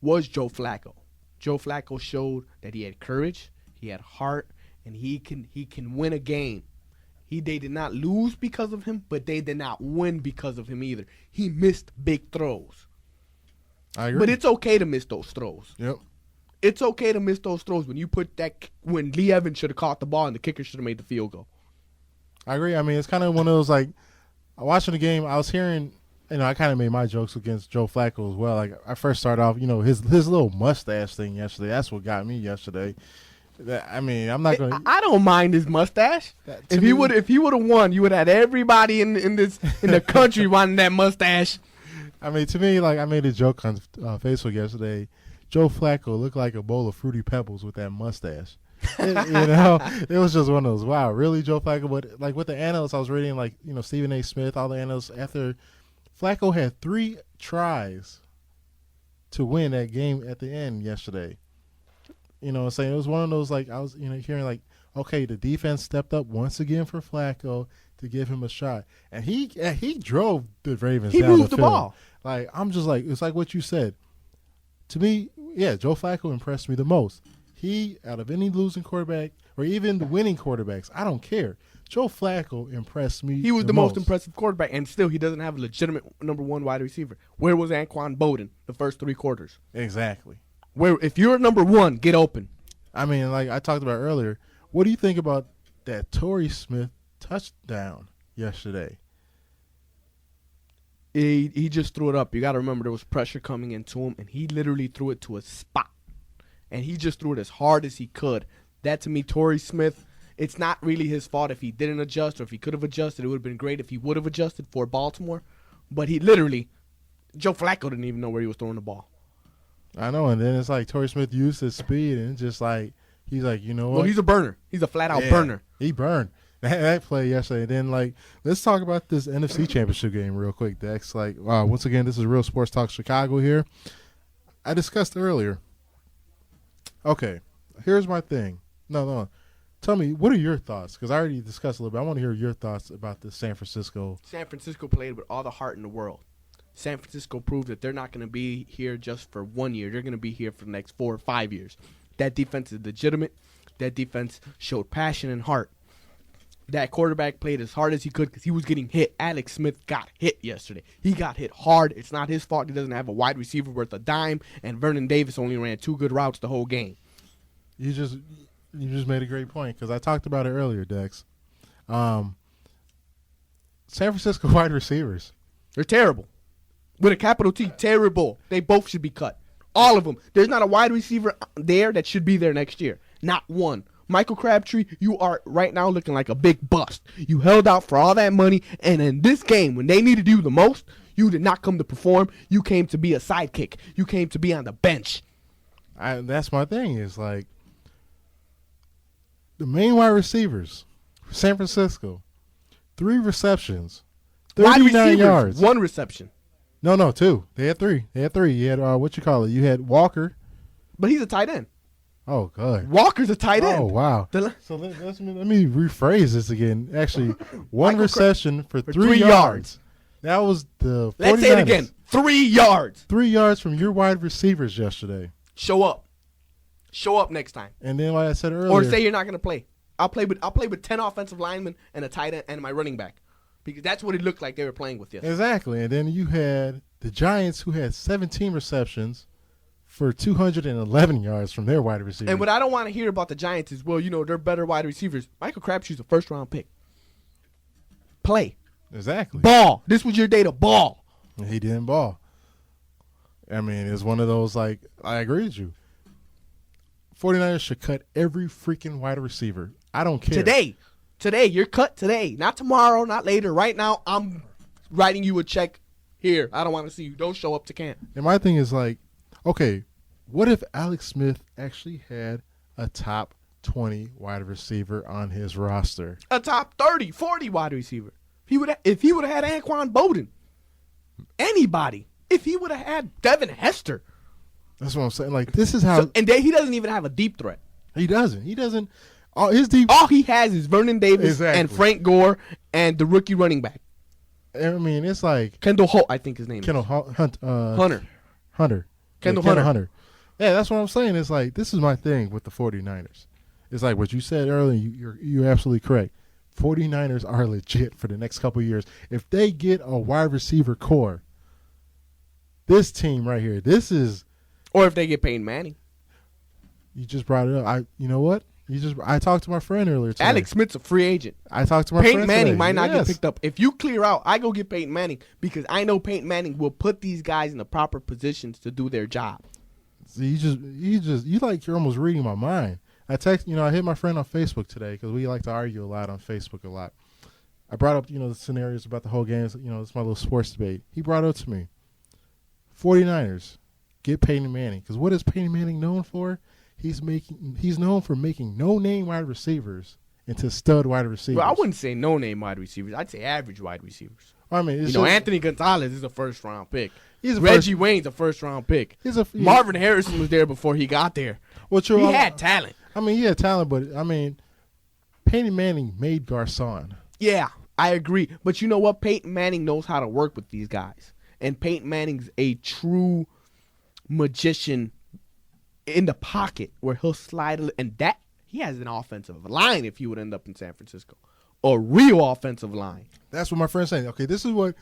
was Joe Flacco. Joe Flacco showed that he had courage, he had heart, and he can win a game. They did not lose because of him, but they did not win because of him either. He missed big throws. I agree. But it's okay to miss those throws. Yep. It's okay to miss those throws when Lee Evans should have caught the ball and the kicker should have made the field goal. I agree. I mean, it's kind of one of those, like, watching the game, I was hearing, I kind of made my jokes against Joe Flacco as well. Like, I first started off, his little mustache thing yesterday. That's what got me yesterday. I'm not going to. I don't mind his mustache. If he would have won, you would have had everybody in the country wanting that mustache. I mean, to me, like, I made a joke on Facebook yesterday. Joe Flacco looked like a bowl of Fruity Pebbles with that mustache. It was just one of those, wow, really, Joe Flacco? But, like, with the analysts, I was reading, like, Stephen A. Smith, all the analysts, after Flacco had 3 tries to win that game at the end yesterday. Saying it was one of those, like, I was, hearing, like, okay, the defense stepped up once again for Flacco to give him a shot. And he drove the Ravens down the field. He moved the ball. Like, I'm just like, it's like what you said. To me, yeah, Joe Flacco impressed me the most. He, out of any losing quarterback or even the winning quarterbacks, I don't care. Joe Flacco impressed me. He was the most impressive quarterback, and still he doesn't have a legitimate number 1 wide receiver. Where was Anquan Boldin the first 3 quarters? Exactly. Where if you're number 1, get open. I mean, like I talked about earlier, what do you think about that Torrey Smith touchdown yesterday? He just threw it up. You got to remember there was pressure coming into him, and he literally threw it to a spot. And he just threw it as hard as he could. That, to me, Torrey Smith, it's not really his fault if he didn't adjust or if he could have adjusted. It would have been great if he would have adjusted for Baltimore. But he literally, Joe Flacco didn't even know where he was throwing the ball. I know, and then it's like Torrey Smith used his speed, and just like, he's like, you know what? Well, he's a burner. He's a flat-out burner. He burned. That play yesterday. And then, like, let's talk about this NFC Championship game real quick, Dex. Like, once again, this is Real Sports Talk Chicago here. I discussed earlier. Okay, here's my thing. No. Tell me, what are your thoughts? Because I already discussed a little bit. I want to hear your thoughts about the San Francisco. San Francisco played with all the heart in the world. San Francisco proved that they're not going to be here just for 1 year. They're going to be here for the next 4 or 5 years. That defense is legitimate. That defense showed passion and heart. That quarterback played as hard as he could because he was getting hit. Alex Smith got hit yesterday. He got hit hard. It's not his fault. He doesn't have a wide receiver worth a dime, and Vernon Davis only ran 2 good routes the whole game. You just made a great point because I talked about it earlier, Dex. San Francisco wide receivers. They're terrible. With a capital T, terrible. They both should be cut. All of them. There's not a wide receiver there that should be there next year. Not one. Michael Crabtree, you are right now looking like a big bust. You held out for all that money, and in this game, when they needed you the most, you did not come to perform. You came to be a sidekick. You came to be on the bench. That's my thing is, like, the main wide receivers for San Francisco, 3 receptions, 39 yards. 1 reception. No, 2. They had 3. You had, you had Walker. But he's a tight end. Oh, good. Walker's a tight end. Oh, wow. So let me rephrase this again. Actually, 1 reception for 3 yards. That was the 49ers. Let's say it again. 3 yards. 3 yards from your wide receivers yesterday. Show up. Show up next time. And then, like I said earlier. Or say you're not going to play. I'll play with 10 offensive linemen and a tight end and my running back. Because that's what it looked like they were playing with yesterday. Exactly. And then you had the Giants who had 17 receptions for 211 yards from their wide receivers. And what I don't want to hear about the Giants is, well, they're better wide receivers. Michael Crabtree's a first-round pick. Play. Exactly. Ball. This was your day to ball. And he didn't ball. I mean, it's one of those, like, I agree with you. 49ers should cut every freaking wide receiver. I don't care. Today, you're cut today. Not tomorrow, not later. Right now, I'm writing you a check here. I don't want to see you. Don't show up to camp. And my thing is, like, okay, what if Alex Smith actually had a top 20 wide receiver on his roster? A top 30, 40 wide receiver. If he would have had Anquan Boldin. Anybody. If he would have had Devin Hester. That's what I'm saying. Like, this is how. He doesn't even have a deep threat. He doesn't. All he has is Vernon Davis and Frank Gore and the rookie running back. I mean, it's like Kendall Holt, I think his name is. Hunter. Kendall Hunter. Yeah, that's what I'm saying. It's like, this is my thing with the 49ers. It's like what you said earlier. You're absolutely correct. 49ers are legit for the next couple of years. If they get a wide receiver core, this team right here, this is. Or if they get Peyton Manning. You just brought it up. You know what? I talked to my friend earlier today. Alex Smith's a free agent. I talked to my friend Peyton Manning today. might not get picked up. If you clear out, I go get Peyton Manning because I know Peyton Manning will put these guys in the proper positions to do their job. So you're almost reading my mind. I hit my friend on Facebook today because we like to argue a lot on Facebook a lot. I brought up, the scenarios about the whole game. It's my little sports debate. He brought up to me, 49ers, get Peyton Manning. Because what is Peyton Manning known for? He's known for making no-name wide receivers into stud wide receivers. Well, I wouldn't say no-name wide receivers. I'd say average wide receivers. I mean, Anthony Gonzalez is a first-round pick. Reggie Wayne's a first-round pick. Marvin Harrison was there before he got there. Well, true. He had talent. I mean, he had talent, but, Peyton Manning made Garcon. Yeah, I agree. But you know what? Peyton Manning knows how to work with these guys. And Peyton Manning's a true magician in the pocket where he'll slide, and that he has an offensive line if he would end up in San Francisco. A real offensive line. That's what my friend's saying. Okay, this is what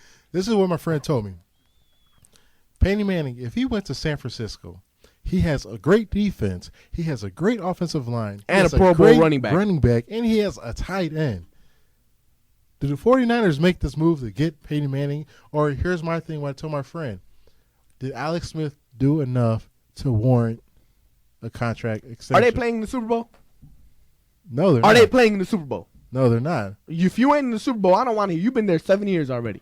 my friend told me. Peyton Manning, if he went to San Francisco, he has a great defense, he has a great offensive line, and a Pro Bowl running back, and he has a tight end. Do the 49ers make this move to get Peyton Manning? Or here's my thing, what I told my friend. Did Alex Smith do enough to warrant a contract extension? Are they playing in the Super Bowl? No, they're not. Are they playing in the Super Bowl? No, they're not. If you ain't in the Super Bowl, I don't want to hear. You've been there 7 years already.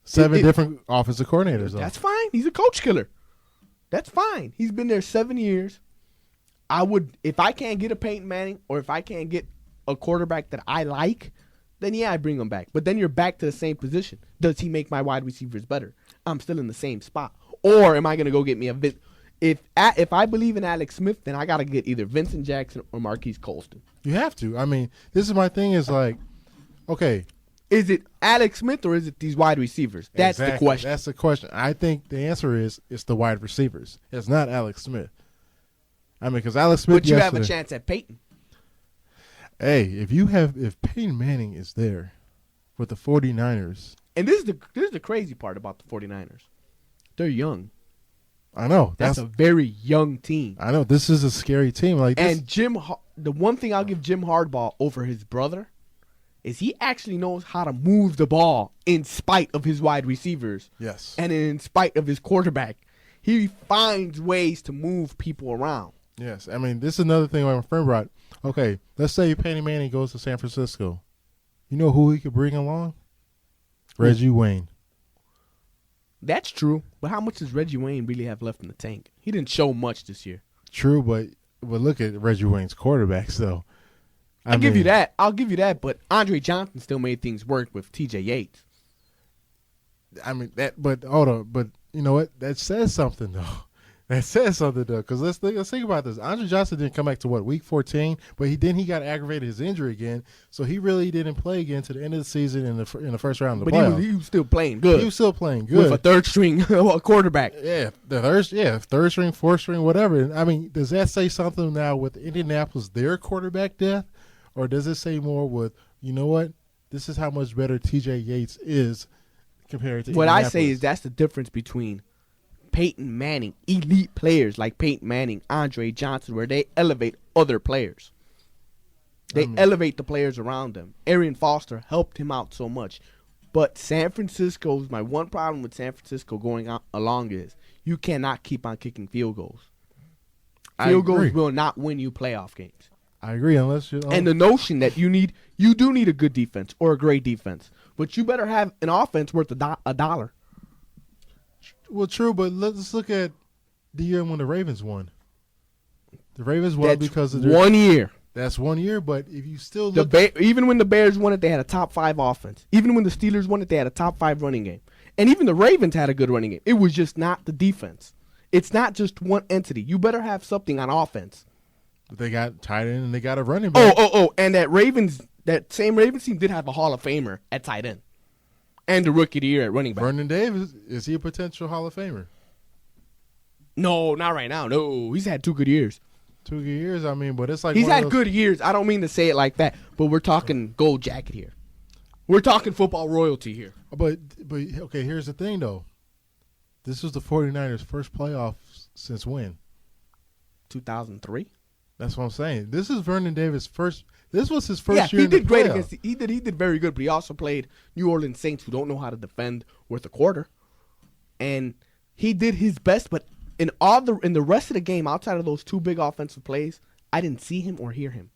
Seven different offensive coordinators, though. That's fine. He's a coach killer. That's fine. He's been there 7 years. If I can't get a Peyton Manning or if I can't get a quarterback that I like, then yeah, I bring him back. But then you're back to the same position. Does he make my wide receivers better? I'm still in the same spot. Or am I going to go get me a if I believe in Alex Smith, then I got to get either Vincent Jackson or Marquise Colston. You have to. I mean, this is my thing is like, okay. Is it Alex Smith or is it these wide receivers? That's exactly. The question. That's the question. I think the answer is it's the wide receivers. It's not Alex Smith. I mean, because Alex Smith. But you have a chance at Peyton. Hey, if Peyton Manning is there with the 49ers. And this is the crazy part about the 49ers. They're young. I know. That's a very young team. I know. This is a scary team. And the one thing I'll give Jim Harbaugh over his brother is he actually knows how to move the ball in spite of his wide receivers. Yes. And in spite of his quarterback. He finds ways to move people around. Yes. I mean, this is another thing my friend brought. Okay, let's say Peyton Manning goes to San Francisco. You know who he could bring along? Reggie Wayne. That's true. But how much does Reggie Wayne really have left in the tank? He didn't show much this year. True, but look at Reggie Wayne's quarterbacks, though. I'll give you that. But Andre Johnson still made things work with T.J. Yates. I mean, but hold on. But you know what? That says something, though. Because let's think about this. Andre Johnson didn't come back to week 14, but he got aggravated his injury again, so he really didn't play again to the end of the season in the first round of the playoffs. But he was still playing good. He was still playing good with a third string quarterback. Yeah, third string, fourth string, whatever. I mean, does that say something now with Indianapolis, their quarterback depth, or does it say more with, you know what, this is how much better T.J. Yates is compared to what Indianapolis? I say is that's the difference between Peyton Manning, elite players like Peyton Manning, Andre Johnson, where they elevate other players. They elevate the players around them. Arian Foster helped him out so much. But my one problem with San Francisco going along is you cannot keep on kicking field goals. Field goals will not win you playoff games. I agree, unless you. And the notion that you do need a good defense or a great defense, but you better have an offense worth a dollar. Well, true, but let's look at the year when the Ravens won. The Ravens won because of 1 year. That's 1 year, but if you still look... even when the Bears won it, they had a top 5 offense. Even when the Steelers won it, they had a top 5 running game. And even the Ravens had a good running game. It was just not the defense. It's not just one entity. You better have something on offense. They got tight end and they got a running back. And that same Ravens team did have a Hall of Famer at tight end. And the rookie of the year at running back. Vernon Davis, is he a potential Hall of Famer? No, not right now. No, he's had 2 good years. 2 good years. I mean, but it's like He's one of had those- good years. I don't mean to say it like that, but we're talking gold jacket here. We're talking football royalty here. But okay, here's the thing though. This was the 49ers' first playoffs since when? 2003. That's what I'm saying. This is Vernon Davis' first. This was his first year. He in the did great playoffs. he did very good, but he also played New Orleans Saints, who don't know how to defend worth a quarter, and he did his best. But in the rest of the game, outside of those 2 big offensive plays, I didn't see him or hear him.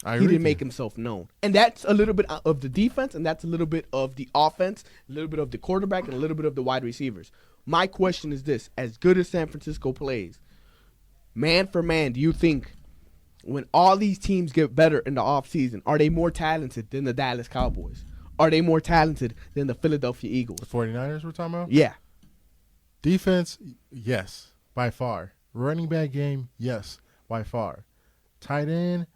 I He agree didn't with make you. himself known, and that's a little bit of the defense, and that's a little bit of the offense, a little bit of the quarterback, and a little bit of the wide receivers. My question is this: as good as San Francisco plays, man for man, do you think when all these teams get better in the offseason, are they more talented than the Dallas Cowboys? Are they more talented than the Philadelphia Eagles? The 49ers we're talking about? Yeah. Defense, yes, by far. Running back game, yes, by far. Tight end,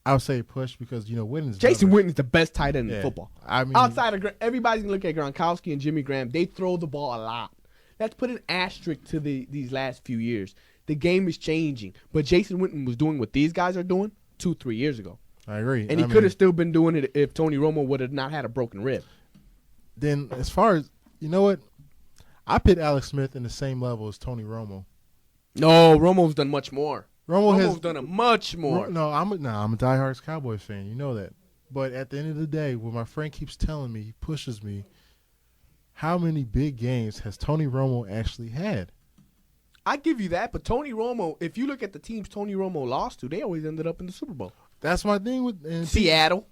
I would say push because, Witten's Jason numbers. Witten is the best tight end in Yeah. football. I mean, Outside of everybody's going to look at Gronkowski and Jimmy Graham. They throw the ball a lot. Let's put an asterisk to these last few years. The game is changing, but Jason Witten was doing what these guys are doing 2-3 years ago. I agree. And he could have still been doing it if Tony Romo would have not had a broken rib. Then as far as, you know what? I put Alex Smith in the same level as Tony Romo. No, Romo's done much more. Romo's Romo's done a much more. No, I'm a diehard Cowboys fan. You know that. But at the end of the day, what my friend keeps telling me, he pushes me, how many big games has Tony Romo actually had? I give you that, but Tony Romo, if you look at the teams Tony Romo lost to, they always ended up in the Super Bowl. That's my thing with Seattle,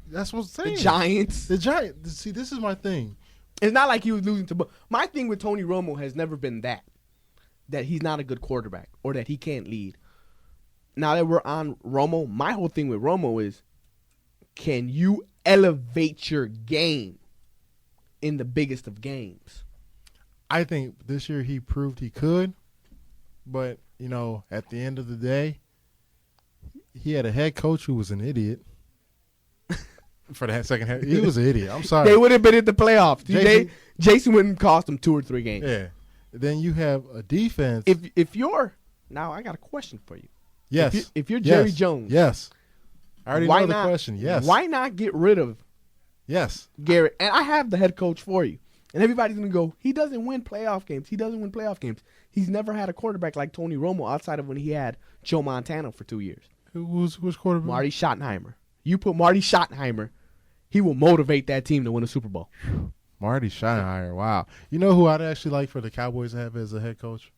That's what I'm saying. the Giants. The Giants. See, this is my thing. It's not like he was losing to. My thing with Tony Romo has never been that he's not a good quarterback or that he can't lead. Now that we're on Romo, my whole thing with Romo is, can you elevate your game in the biggest of games? I think this year he proved he could, but at the end of the day, he had a head coach who was an idiot. For that second half, he was an idiot. I'm sorry. They would have been in the playoffs. Jason wouldn't cost them 2 or 3 games. Yeah. Then you have a defense. If you're now, I got a question for you. Yes. If you're Jerry Jones, yes. I already know the question. Yes. Why not get rid of Yes. Garrett? And I have the head coach for you. And everybody's going to go, he doesn't win playoff games. He's never had a quarterback like Tony Romo outside of when he had Joe Montana for 2 years. Who's quarterback? Marty Schottenheimer. You put Marty Schottenheimer, he will motivate that team to win a Super Bowl. Marty Schottenheimer. Wow. You know who I'd actually like for the Cowboys to have as a head coach?